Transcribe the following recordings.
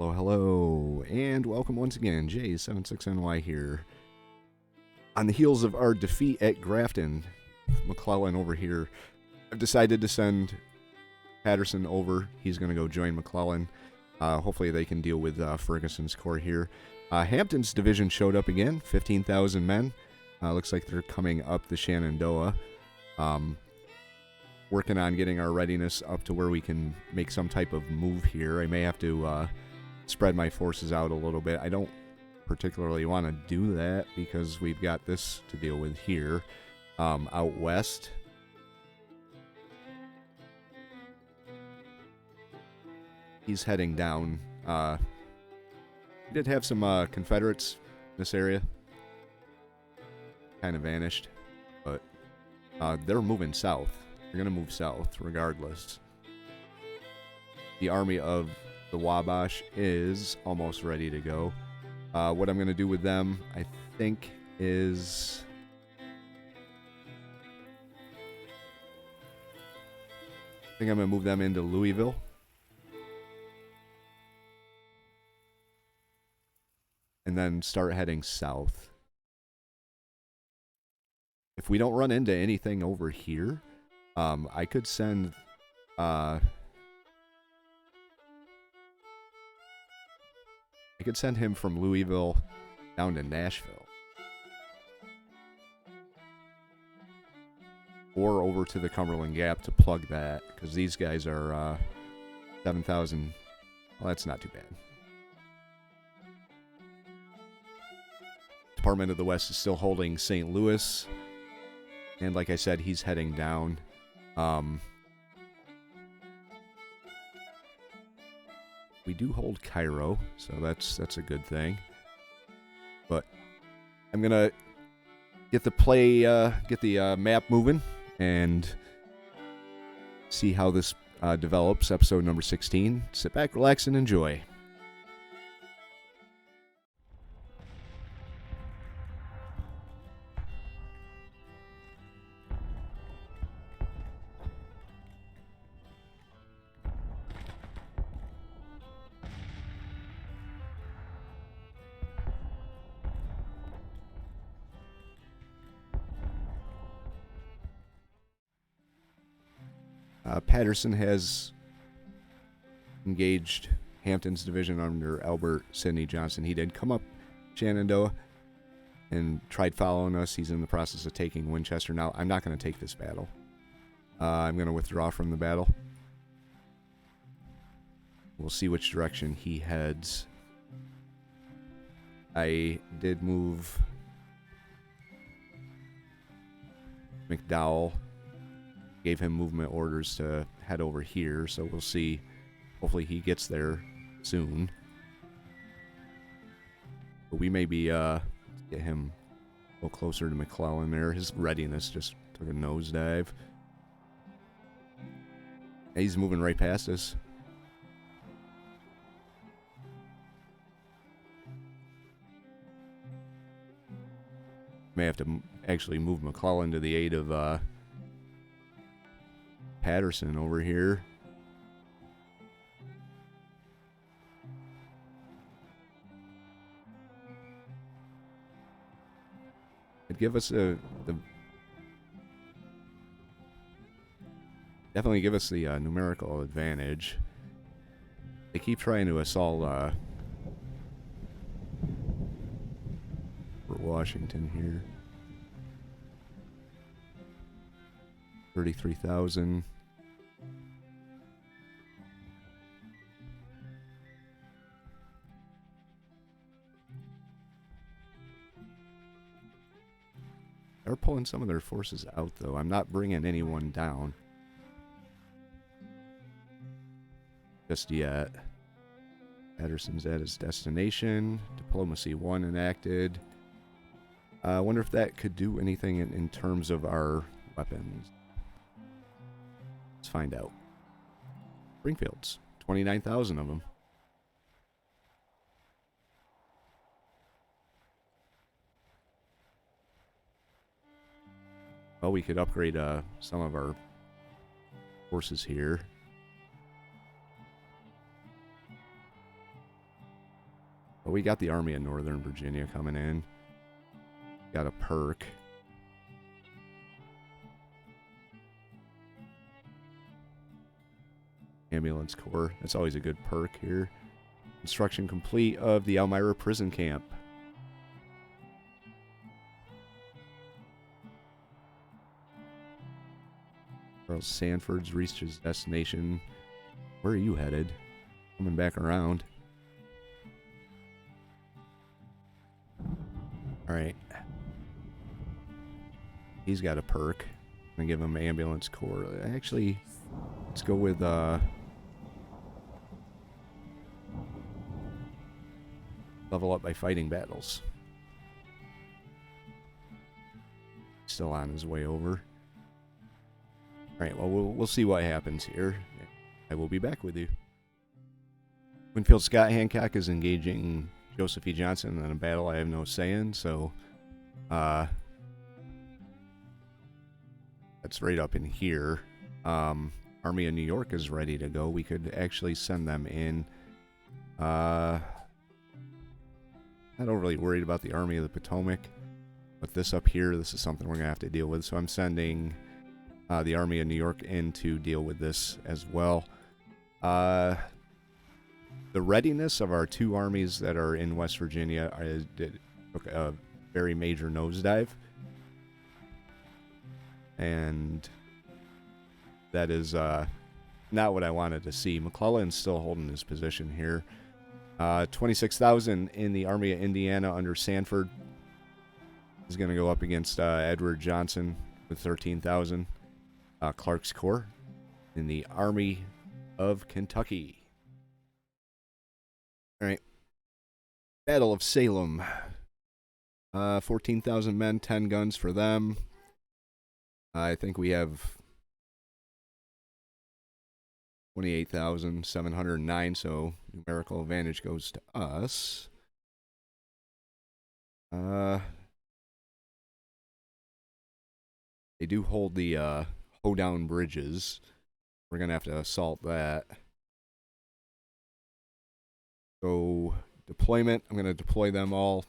Hello, hello, and welcome once again. J76NY here. On the heels of our defeat at Grafton, McClellan over here, I've decided to send Paterson over. He's going to go join McClellan. Hopefully they can deal with Ferguson's corps here. Hampton's division showed up again, 15,000 men. Looks like they're coming up the Shenandoah. Working on getting our readiness up to where we can make some type of move here. I may have to spread my forces out a little bit. I don't particularly want to do that because we've got this to deal with here. Out west. He's heading down. We did have some Confederates in this area. Kind of vanished. But they're moving south. They're going to move south regardless. The army of the Wabash is almost ready to go. What I'm going to do with them, I think, is... I think I'm going to move them into Louisville. And then start heading south. If we don't run into anything over here, I could send... I could send him from Louisville down to Nashville. Or over to the Cumberland Gap to plug that, because these guys are 7,000. Well, that's not too bad. Department of the West is still holding St. Louis. And like I said, he's heading down. We do hold Cairo, so that's a good thing. But I'm gonna get the map moving and see how this develops. Episode number 16. Sit back, relax, and enjoy. Paterson has engaged Hampton's division under Albert Sidney Johnston. He did come up Shenandoah and tried following us. He's in the process of taking Winchester. Now, I'm not going to take this battle. I'm going to withdraw from the battle. We'll see which direction he heads. I did move McDowell. Gave him movement orders to head over here, so we'll see. Hopefully he gets there soon. But we may be, get him a little closer to McClellan there. His readiness just took a nosedive. He's moving right past us. May have to actually move McClellan to the aid of, Paterson over here. It'd give us definitely give us the numerical advantage. They keep trying to assault Fort Washington here. 33,000. They're pulling some of their forces out, though. I'm not bringing anyone down just yet. Paterson's at his destination. Diplomacy 1 enacted. I wonder if that could do anything in terms of our weapons. Let's find out. Springfields, 29,000 of them. Well, we could upgrade some of our forces here. But we got the Army of Northern Virginia coming in. Got a perk. Ambulance Corps. That's always a good perk here. Construction complete of the Elmira Prison Camp. Charles Sandford's reached his destination. Where are you headed? Coming back around. Alright. He's got a perk. I'm gonna give him Ambulance Corps. Actually, let's go with level up by fighting battles. Still on his way over. Alright, well, we'll see what happens here. I will be back with you. Winfield Scott Hancock is engaging Joseph E. Johnson in a battle I have no say in, so that's right up in here. Army of New York is ready to go. We could actually send them in. Not overly worried about the Army of the Potomac, but this up here, this is something we're going to have to deal with, so I'm sending the Army of New York in to deal with this as well. The readiness of our two armies that are in West Virginia took a very major nosedive. And that is not what I wanted to see. McClellan's still holding his position here. 26,000 in the Army of Indiana under Sandford is going to go up against Edward Johnson with 13,000. Clark's Corps in the Army of Kentucky. All right. Battle of Salem. 14,000 men, 10 guns for them. I think we have 28,709, so numerical advantage goes to us. They do hold the hoedown bridges. We're going to have to assault that. So, deployment, I'm going to deploy them all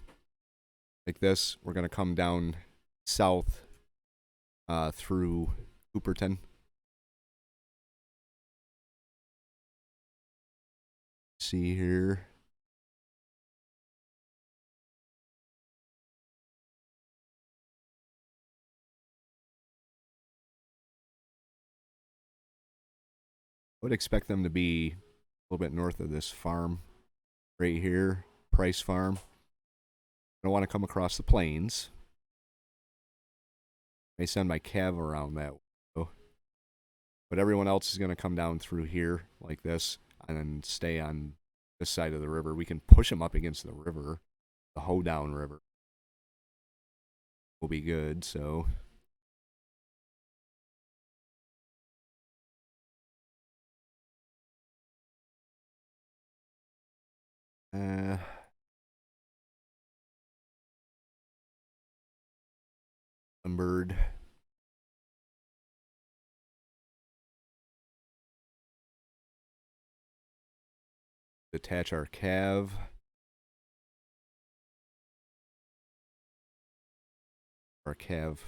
like this. We're going to come down south through Cooperton. See here. I would expect them to be a little bit north of this farm right here, Price Farm. I don't want to come across the plains. I may send my cav around that way. But everyone else is going to come down through here like this and then stay on this side of the river. We can push them up against the river, the Hoedown River. Will be good, so... Bird. Detach our cav. Our cav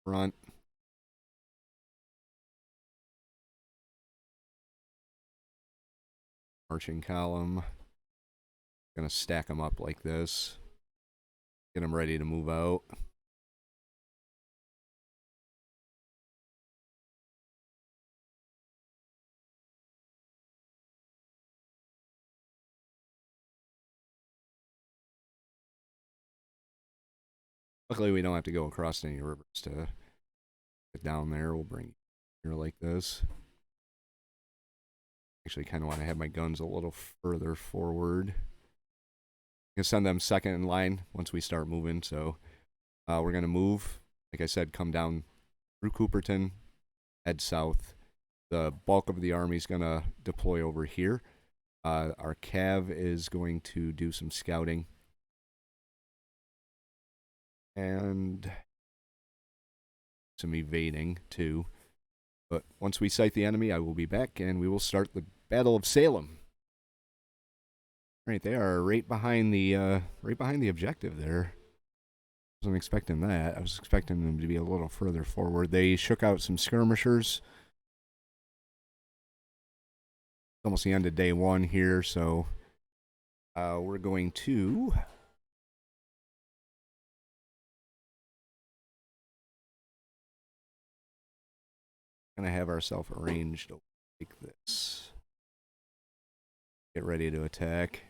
front. Marching column. Gonna stack them up like this. Get them ready to move out. Luckily, we don't have to go across any rivers to get down there. We'll bring here like this. Actually, kind of want to have my guns a little further forward. I'm going to send them second in line once we start moving. So we're going to move. Like I said, come down through Cooperton, head south. The bulk of the army is going to deploy over here. Our cav is going to do some scouting. And some evading, too. But once we sight the enemy, I will be back, and we will start the Battle of Salem. Right, they are right behind the objective there. Wasn't expecting that. I was expecting them to be a little further forward. They shook out some skirmishers. It's almost the end of day one here, so we're going to have ourselves arranged like this. Get ready to attack.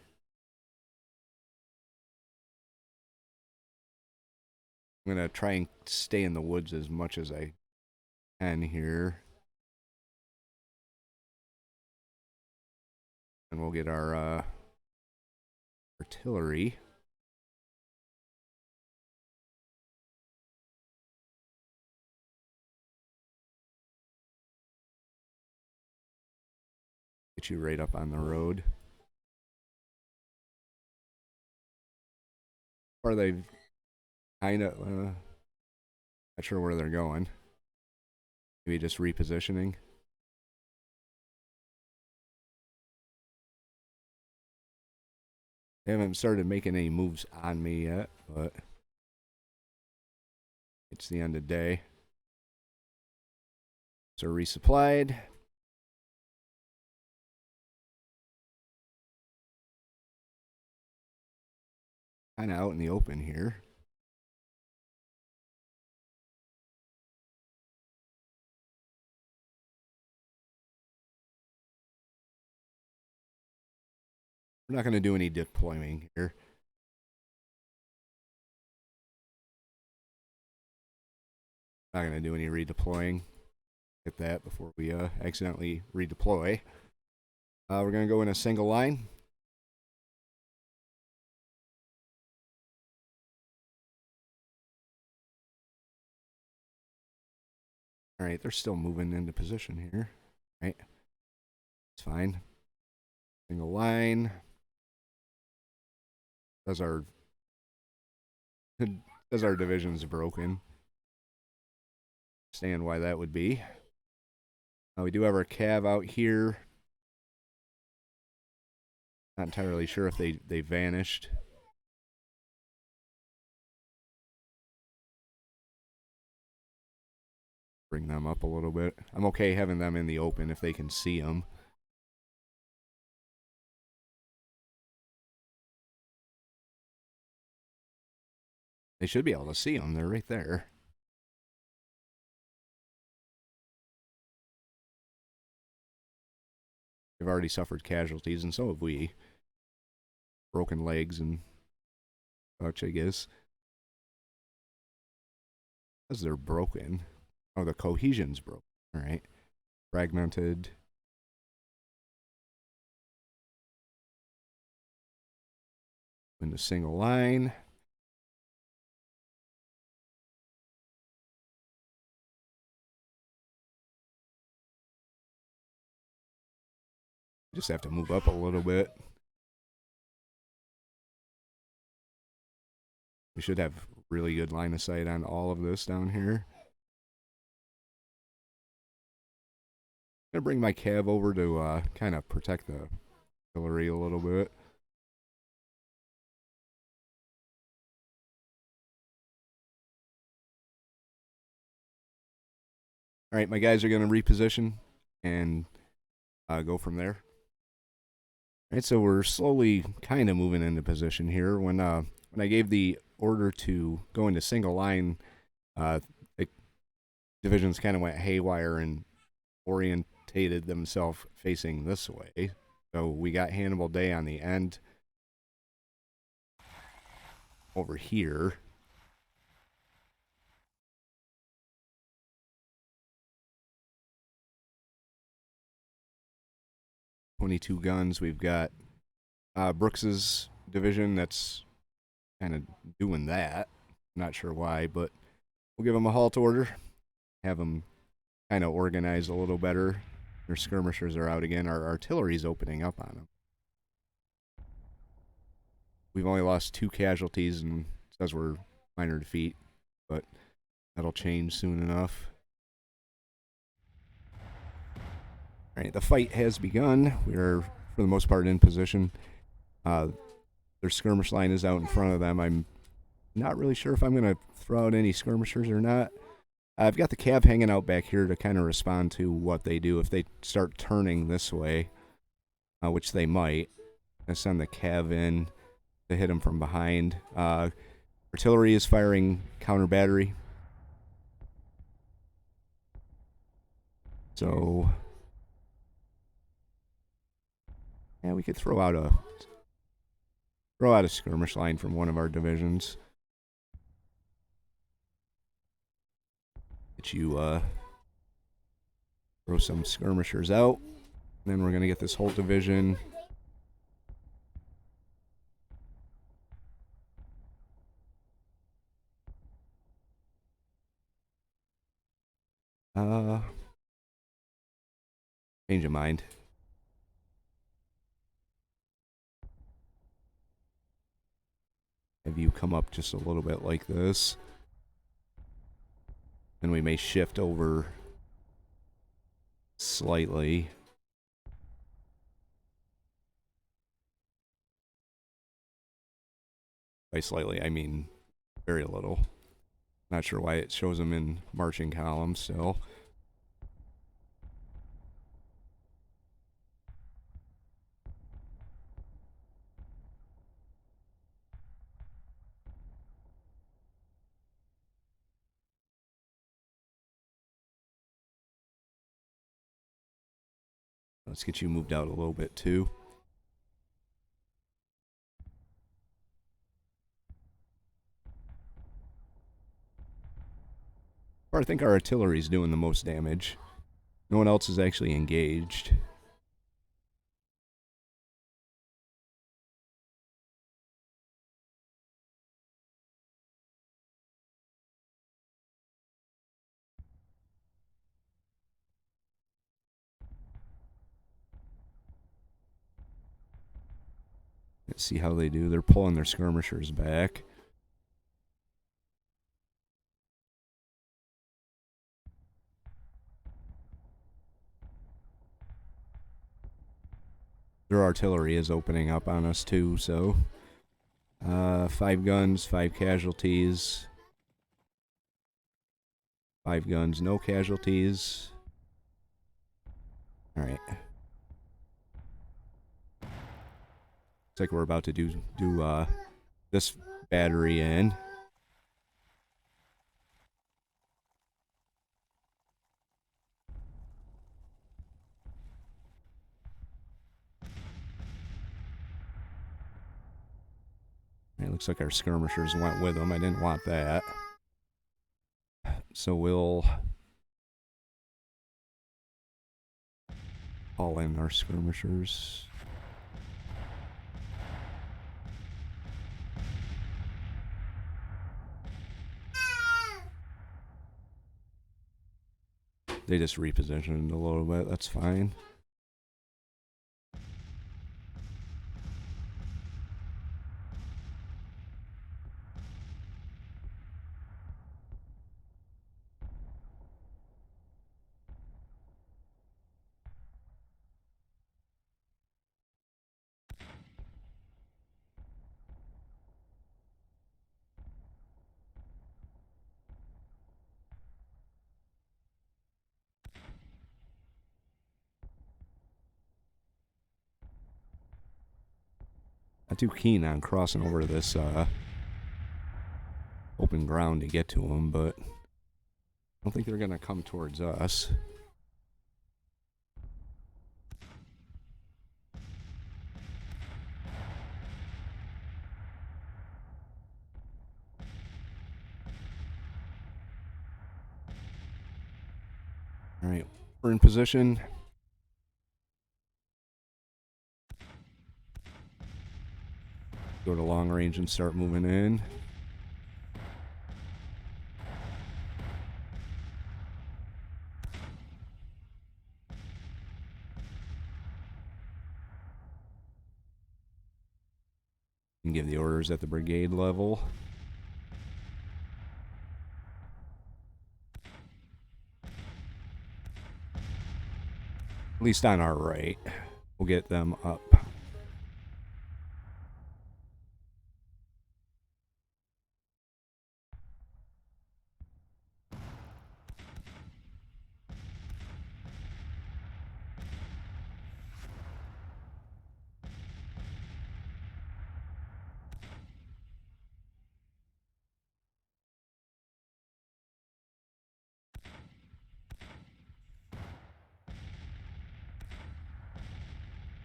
I'm going to try and stay in the woods as much as I can here. And we'll get our artillery. Get you right up on the road. Or they've kind of, not sure where they're going. Maybe just repositioning. They haven't started making any moves on me yet, but it's the end of the day. So resupplied. Kind of out in the open here. We're not going to do any deploying here. Not going to do any redeploying. Get that before we accidentally redeploy. We're going to go in a single line. All right, they're still moving into position here. All right, it's fine. Single line. Does our division's broken? Understand why that would be. We do have our cav out here. Not entirely sure if they vanished. Bring them up a little bit. I'm okay having them in the open if they can see them. They should be able to see them. They're right there. They've already suffered casualties, and so have we. Broken legs and such, I guess. Because they're broken. Oh, the cohesion's broken. All right. Fragmented. In the single line. Just have to move up a little bit. We should have really good line of sight on all of this down here. I'm going to bring my cav over to kind of protect the artillery a little bit. All right, my guys are going to reposition and go from there. All right, so we're slowly kind of moving into position here. When I gave the order to go into single line, the divisions kind of went haywire and orientated themselves facing this way. So we got Hannibal Day on the end over here. .22 guns. We've got Brooks's division that's kind of doing that. Not sure why, but we'll give them a halt order. Have them kind of organize a little better. Their skirmishers are out again. Our artillery's opening up on them. We've only lost 2 casualties, and it says we're minor defeat, but that'll change soon enough. All right, the fight has begun. We are, for the most part, in position. Their skirmish line is out in front of them. I'm not really sure if I'm going to throw out any skirmishers or not. I've got the cav hanging out back here to kind of respond to what they do. If they start turning this way, which they might, I send the cav in to hit them from behind. Artillery is firing counter battery. So, yeah, we could throw out a skirmish line from one of our divisions. Get you throw some skirmishers out. And then we're gonna get this whole division. Change of mind. Have you come up just a little bit like this. And we may shift over slightly. By slightly, I mean very little. Not sure why it shows them in marching columns still. Let's get you moved out a little bit too. I think our artillery is doing the most damage. No one else is actually engaged. Let's see how they do. They're pulling their skirmishers back. Their artillery is opening up on us too, so 5 guns, 5 casualties. 5 guns, no casualties. Alright. Looks like we're about to do this battery in. It looks like our skirmishers went with them. I didn't want that. So we'll haul in our skirmishers. They just repositioned a little bit. That's fine. Not too keen on crossing over to this open ground to get to them, but I don't think they're going to come towards us. Alright, we're in position. Go to long range and start moving in. And give the orders at the brigade level. At least on our right. We'll get them up.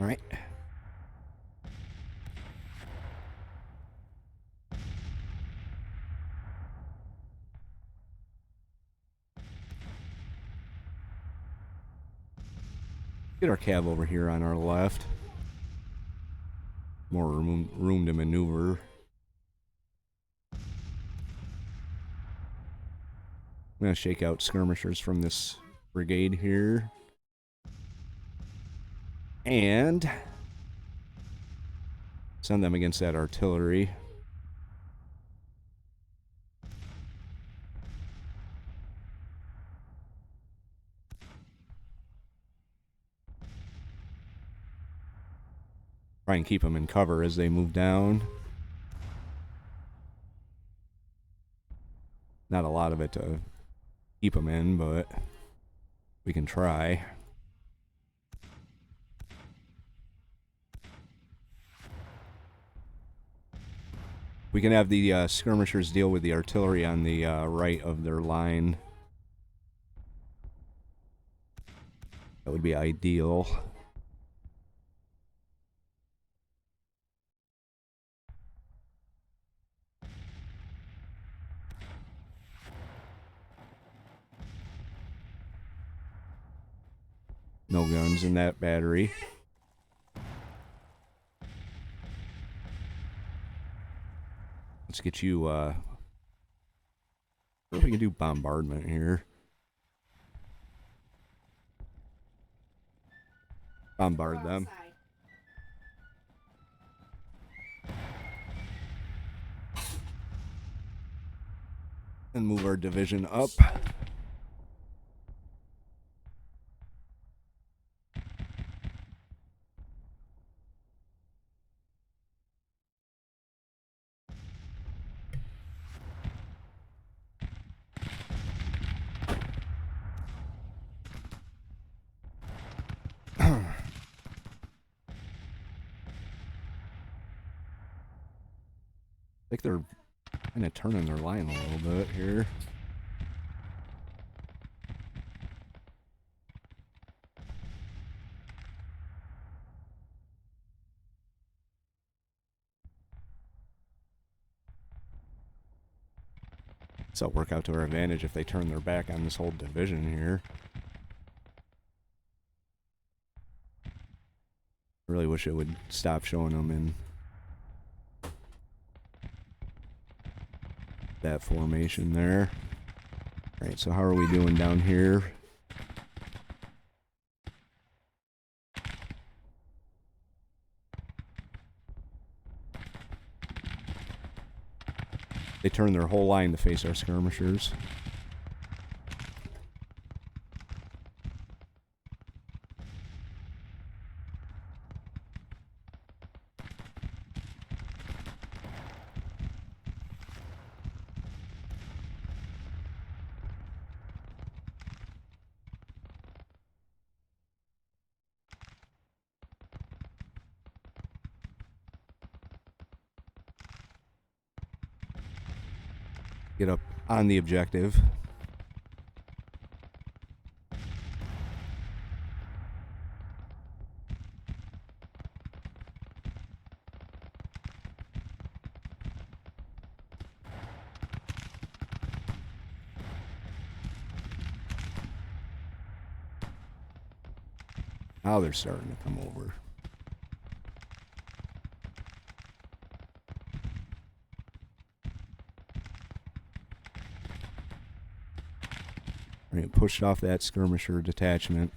All right. Get our cav over here on our left. More room to maneuver. I'm going to shake out skirmishers from this brigade here. And send them against that artillery. Try and keep them in cover as they move down. Not a lot of it to keep them in, but we can try. We can have the skirmishers deal with the artillery on the right of their line. That would be ideal. No guns in that battery. Let's get you, I wonder if we can do bombardment here. Bombard them. And move our division up. I think they're kind of turning their line a little bit here. So it'll work out to our advantage if they turn their back on this whole division here. I really wish it would stop showing them in that formation there. Alright, so how are we doing down here? They turn their whole line to face our skirmishers. Get up on the objective. Now they're starting to come over. Right, pushed off that skirmisher detachment.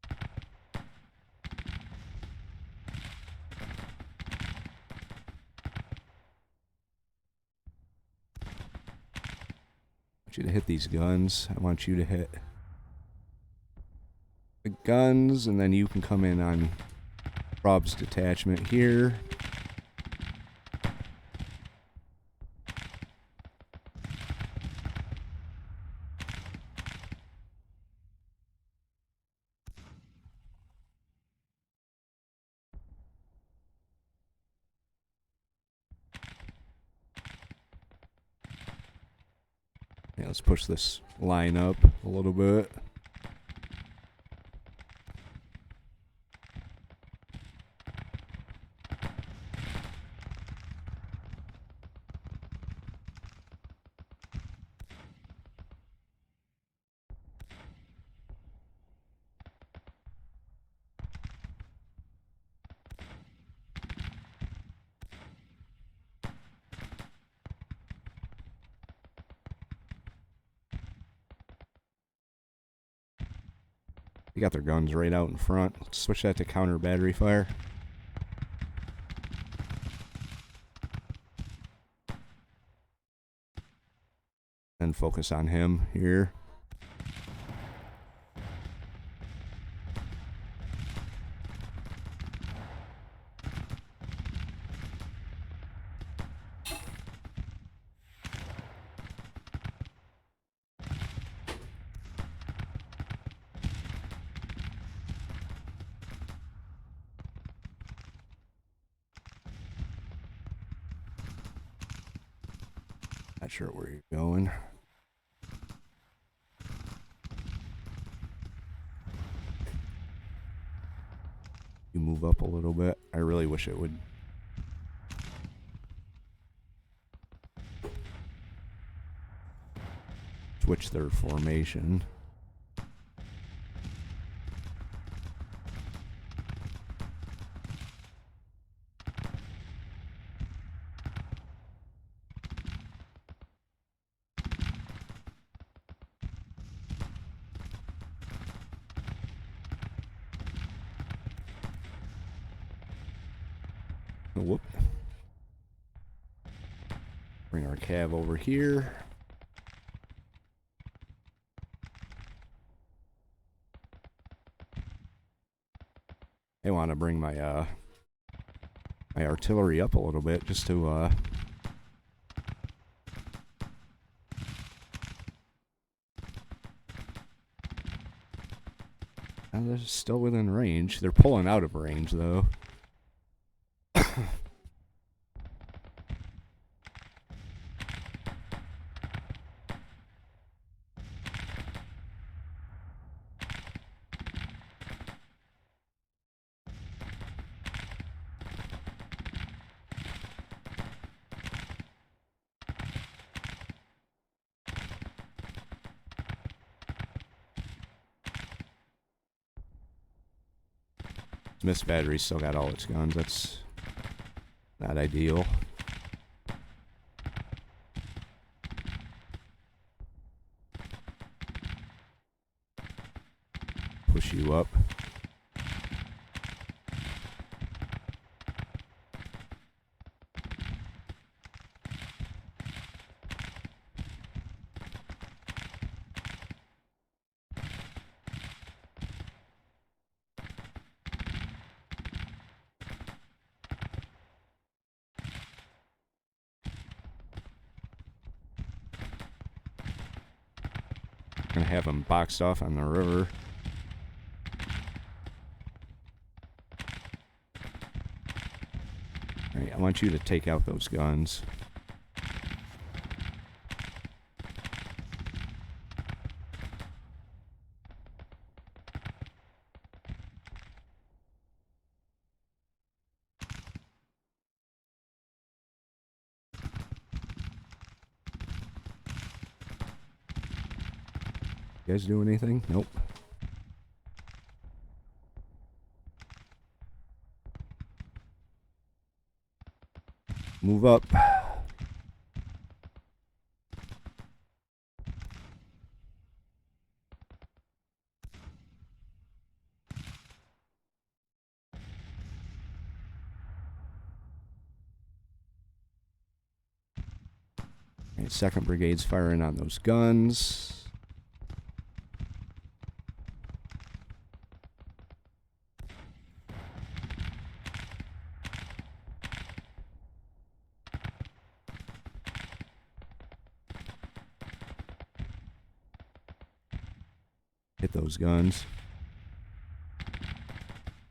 I want you to hit these guns. I want you to hit the guns, and then you can come in on Rob's detachment here. Yeah, let's push this line up a little bit. They got their guns right out in front. Let's switch that to counter battery fire. And focus on him here. Not sure where you're going. You move up a little bit. I really wish it would. Switch their formation. Whoop. Bring our cav over here. I want to bring my my artillery up a little bit just to they're still within range. They're pulling out of range though. This battery's still got all its guns. That's not ideal. Push you up. Gonna have them boxed off on the river. Alright, I want you to take out those guns. You guys do anything? Nope. Move up. Alright, 2nd Brigade's firing on those guns. Hit those guns. I'm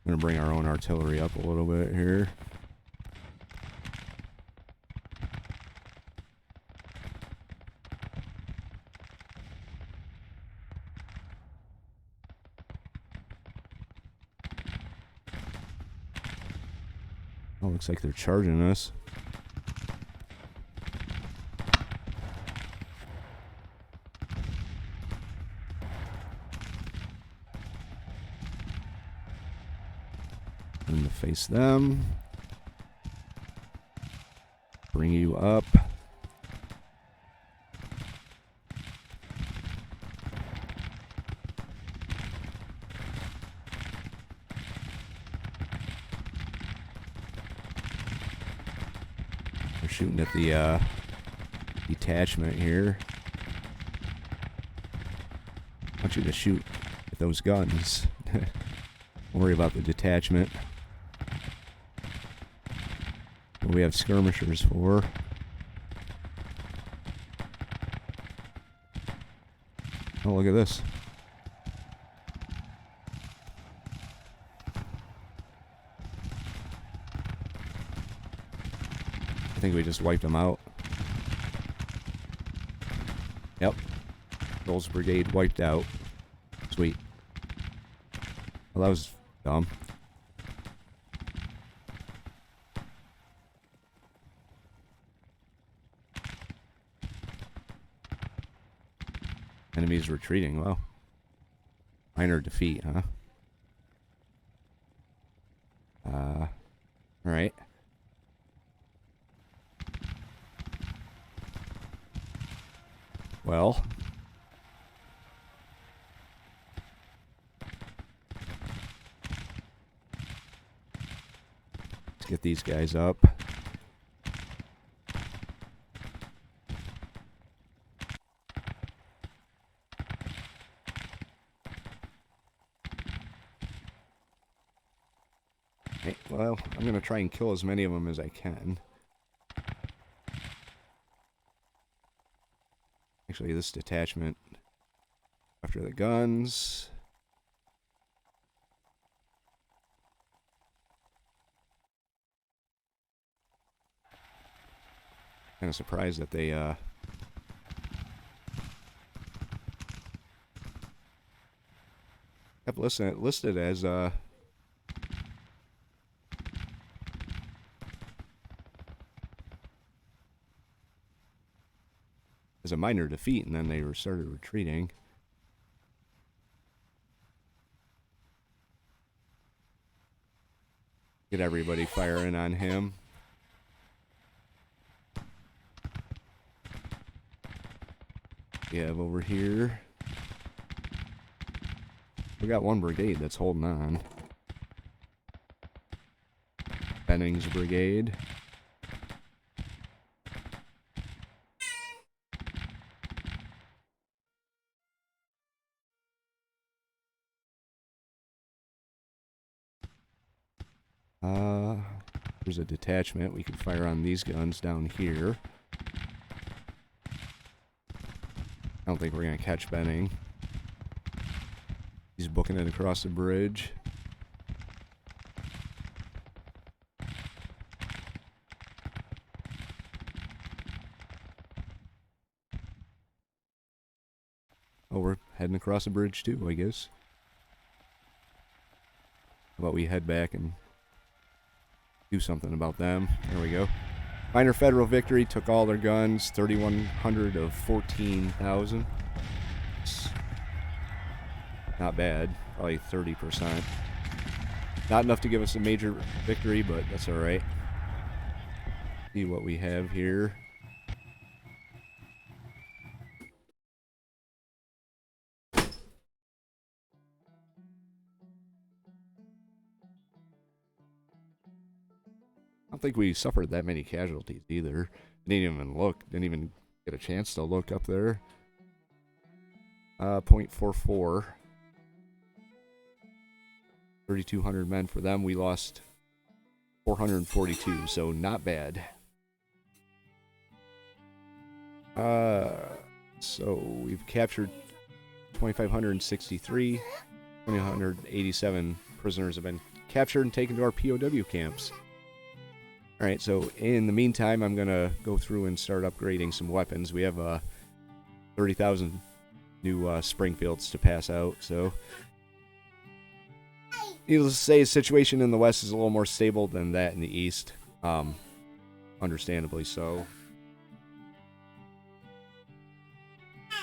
going to bring our own artillery up a little bit here. Oh, looks like they're charging us. And to face them. Bring you up. We're shooting at the detachment here. I want you to shoot at those guns. Don't worry about the detachment. What we have skirmishers for. Oh, look at this. I think we just wiped them out. Yep. Rolls Brigade wiped out. Sweet. Well, that was dumb. Enemies retreating. Well, minor defeat, huh? Alright. Well. Let's get these guys up. Okay, well, I'm going to try and kill as many of them as I can. Actually, this detachment after the guns. Kind of surprised that they kept listed as a minor defeat, and then they started retreating. Get everybody firing on him. We have over here. We got one brigade that's holding on. Benning's brigade. There's a detachment. We can fire on these guns down here. I don't think we're going to catch Benning. He's booking it across the bridge. Oh, we're heading across the bridge too, I guess. How about we head back and do something about them? There we go. Minor federal victory, took all their guns, 3,100 of 14,000. Not bad, probably 30%. Not enough to give us a major victory, but that's alright. See what we have here. I don't think we suffered that many casualties either. Didn't even look. Didn't even get a chance to look up there. 0.44. 3,200 men for them. We lost 442, so not bad. So we've captured 2,563. 2,187 prisoners have been captured and taken to our POW camps. Alright, so in the meantime, I'm going to go through and start upgrading some weapons. We have 30,000 new Springfields to pass out, so needless to say, the situation in the West is a little more stable than that in the East. Understandably so.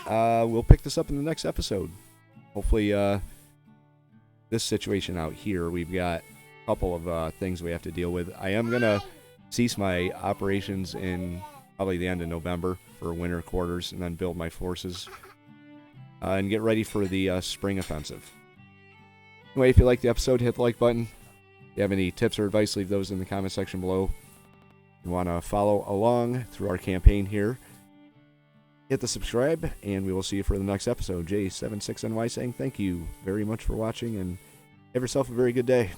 We'll pick this up in the next episode. Hopefully, this situation out here, we've got a couple of things we have to deal with. I am going to cease my operations in probably the end of November for winter quarters, and then build my forces and get ready for the spring offensive. Anyway, if you liked the episode, hit the like button. If you have any tips or advice, leave those in the comment section below. you want to follow along through our campaign here, hit the subscribe, and we will see you for the next episode. J76NY saying thank you very much for watching, and have yourself a very good day.